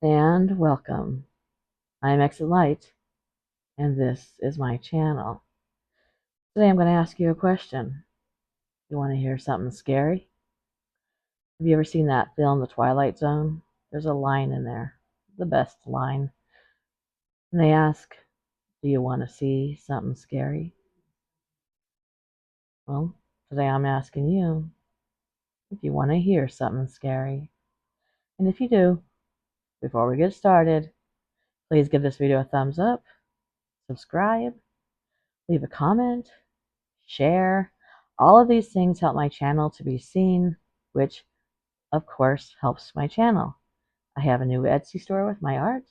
And welcome. I'm Exit Light, and this is my channel. Today I'm going to ask you a question. You want to hear something scary? Have you ever seen that film, The Twilight Zone? There's a line in there, the best line. And they ask, do you want to see something scary? Well, today I'm asking you if you want to hear something scary. And if you do, before we get started, please give this video a thumbs up, subscribe, leave a comment, share. All of these things help my channel to be seen, which of course helps my channel. I have a new Etsy store with my art.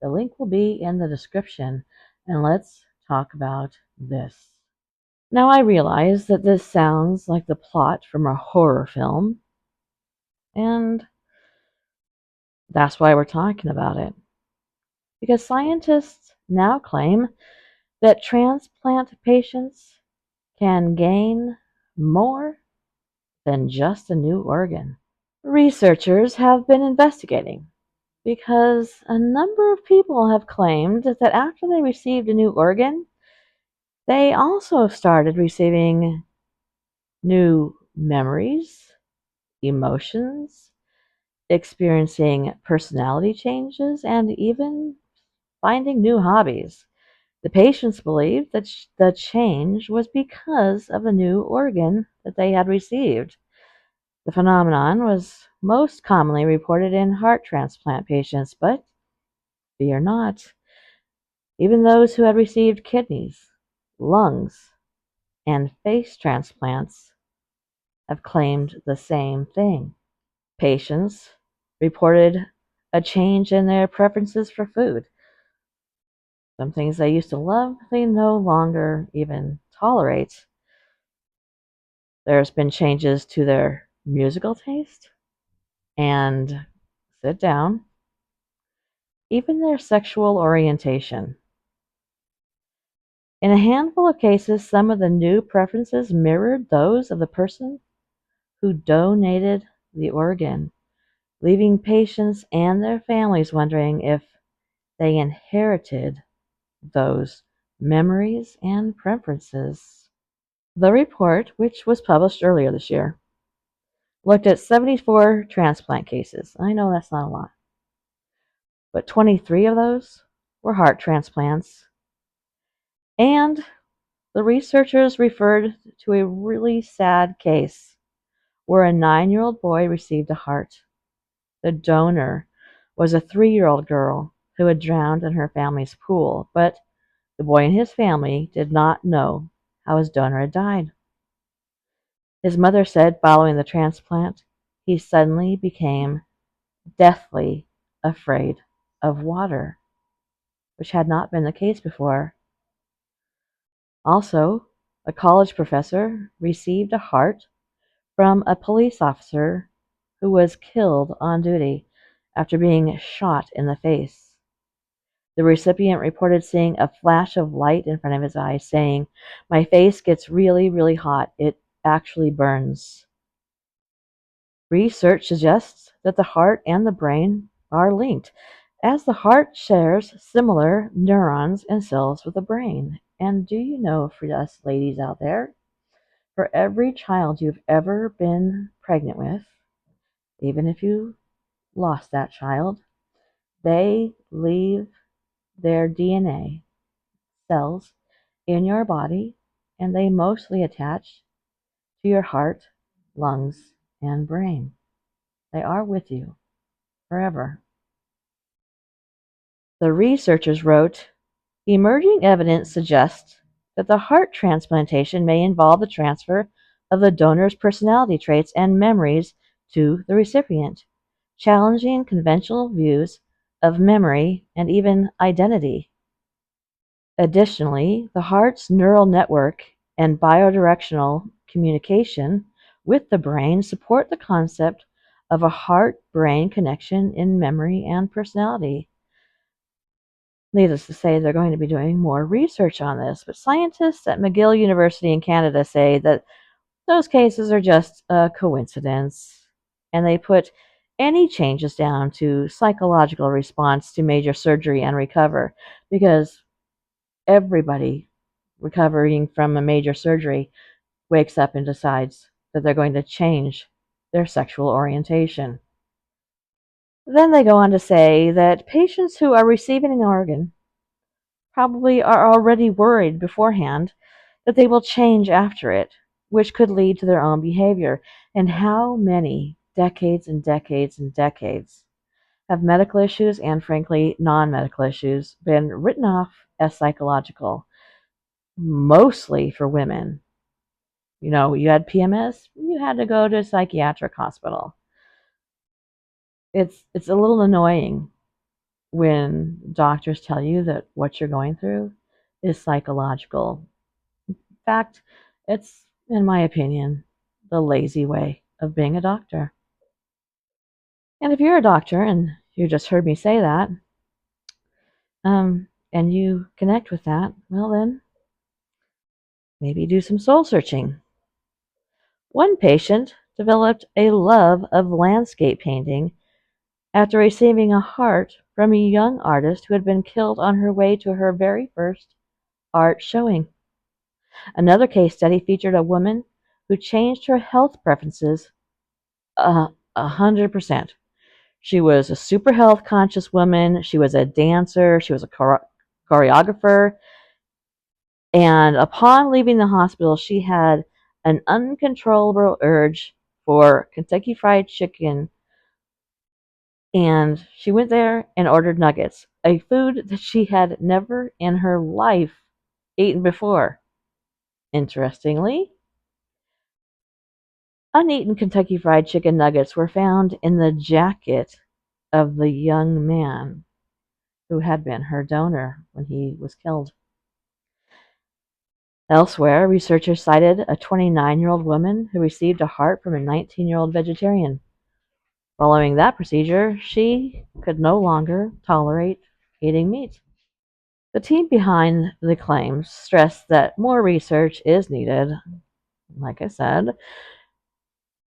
The link will be in the description. And let's talk about this. Now I realize that this sounds like the plot from a horror film, and that's why we're talking about it. Because scientists now claim that transplant patients can gain more than just a new organ. Researchers have been investigating because a number of people have claimed that after they received a new organ, they also started receiving new memories, emotions, experiencing personality changes, and even finding new hobbies. The patients believed that the change was because of the new organ that they had received. The phenomenon was most commonly reported in heart transplant patients, but fear not. Even those who had received kidneys, lungs, and face transplants have claimed the same thing. Patients reported a change in their preferences for food. Some things they used to love, they no longer even tolerate. There's been changes to their musical taste and sit down, even their sexual orientation. In a handful of cases, some of the new preferences mirrored those of the person who donated the organ, leaving patients and their families wondering if they inherited those memories and preferences. The report, which was published earlier this year, looked at 74 transplant cases. I know that's not a lot, but 23 of those were heart transplants. And the researchers referred to a really sad case where a 9-year-old boy received a heart. The donor was a 3-year-old girl who had drowned in her family's pool, but the boy and his family did not know how his donor had died. His mother said following the transplant, he suddenly became deathly afraid of water, which had not been the case before. Also, a college professor received a heart from a police officer who was killed on duty after being shot in the face. The recipient reported seeing a flash of light in front of his eyes, saying, "My face gets really, really hot. It actually burns." Research suggests that the heart and the brain are linked, as the heart shares similar neurons and cells with the brain. And do you know, for us ladies out there, for every child you've ever been pregnant with, even if you lost that child, they leave their DNA cells in your body, and they mostly attach to your heart, lungs, and brain. They are with you forever. The researchers wrote, emerging evidence suggests that the heart transplantation may involve the transfer of the donor's personality traits and memories to the recipient, challenging conventional views of memory and even identity. Additionally, the heart's neural network and bidirectional communication with the brain support the concept of a heart-brain connection in memory and personality. Needless to say, they're going to be doing more research on this, but scientists at McGill University in Canada say that those cases are just a coincidence, and they put Any change is down to psychological response to major surgery and recover, because everybody recovering from a major surgery wakes up and decides that they're going to change their sexual orientation. Then they go on to say that patients who are receiving an organ probably are already worried beforehand that they will change after it, which could lead to their own behavior. And how many decades and decades and decades have medical issues and, frankly, non medical issues been written off as psychological, mostly for women? You know, you had PMS, you had to go to a psychiatric hospital. It's a little annoying when doctors tell you that what you're going through is psychological. In fact, it's, in my opinion, the lazy way of being a doctor. And if you're a doctor and you just heard me say that, and you connect with that, well then, maybe do some soul searching. One patient developed a love of landscape painting after receiving a heart from a young artist who had been killed on her way to her very first art showing. Another case study featured a woman who changed her health preferences 100%. She was a super health conscious woman. She was a dancer. She was a choreographer. And upon leaving the hospital, she had an uncontrollable urge for Kentucky Fried Chicken. And she went there and ordered nuggets, a food that she had never in her life eaten before. Interestingly, uneaten Kentucky Fried Chicken nuggets were found in the jacket of the young man who had been her donor when he was killed. Elsewhere, researchers cited a 29-year-old woman who received a heart from a 19-year-old vegetarian. Following that procedure, she could no longer tolerate eating meat. The team behind the claims stressed that more research is needed. Like I said,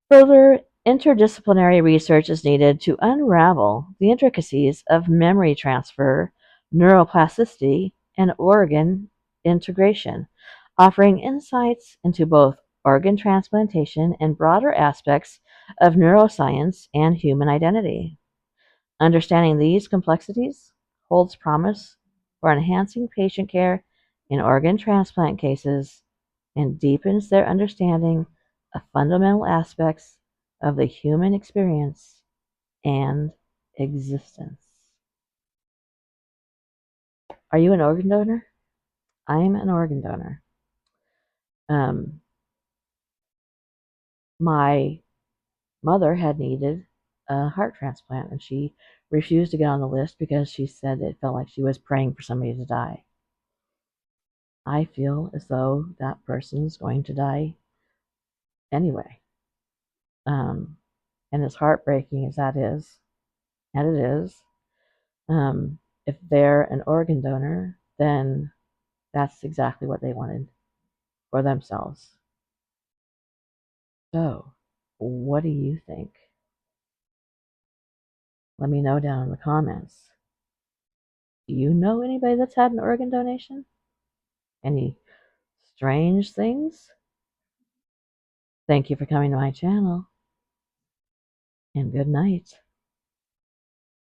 further interdisciplinary research is needed to unravel the intricacies of memory transfer, neuroplasticity, and organ integration, offering insights into both organ transplantation and broader aspects of neuroscience and human identity. Understanding these complexities holds promise for enhancing patient care in organ transplant cases and deepens their understanding of fundamental aspects of the human experience and existence. Are you an organ donor? I'm an organ donor. Um, my mother had needed a heart transplant, and she refused to get on the list because she said it felt like she was praying for somebody to die. I feel as though that person's going to die anyway. Um, and as heartbreaking as that is, and it is, if they're an organ donor, then that's exactly what they wanted for themselves. So, what do you think? Let me know down in the comments. Do you know anybody that's had an organ donation? Any strange things? Thank you for coming to my channel, and good night.